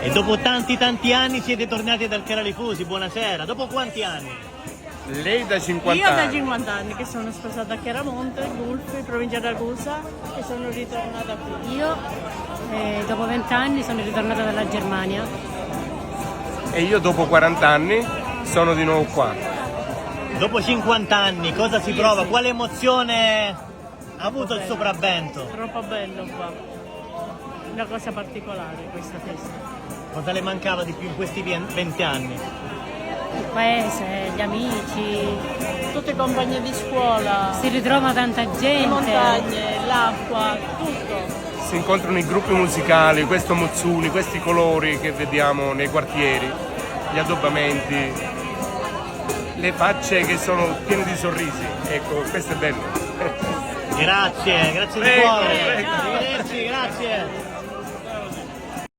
E dopo tanti anni siete tornati ad Alcaraleifusi, buonasera. Dopo quanti anni? Lei da 50 Io da anni. 50 anni che sono sposata a Chiaramonte, Gulfi, provincia di Ragusa, e sono ritornata qui. Io dopo 20 anni sono ritornata dalla Germania. E io dopo 40 anni sono di nuovo qua. Dopo 50 anni cosa si prova? Quale emozione ha avuto il sopravvento? Troppo bello qua. Una cosa particolare questa festa. Cosa le mancava di più in questi 20 anni? Il paese, gli amici, Tutti i compagni di scuola, si ritrova tanta le gente. montagne, l'acqua, tutto. Si incontrano i gruppi musicali, questo Mozzuni, questi colori che vediamo nei quartieri, gli addobbamenti, le facce che sono piene di sorrisi. Ecco, questo è bello. Grazie di Prego, cuore. prego. Arrivederci, grazie.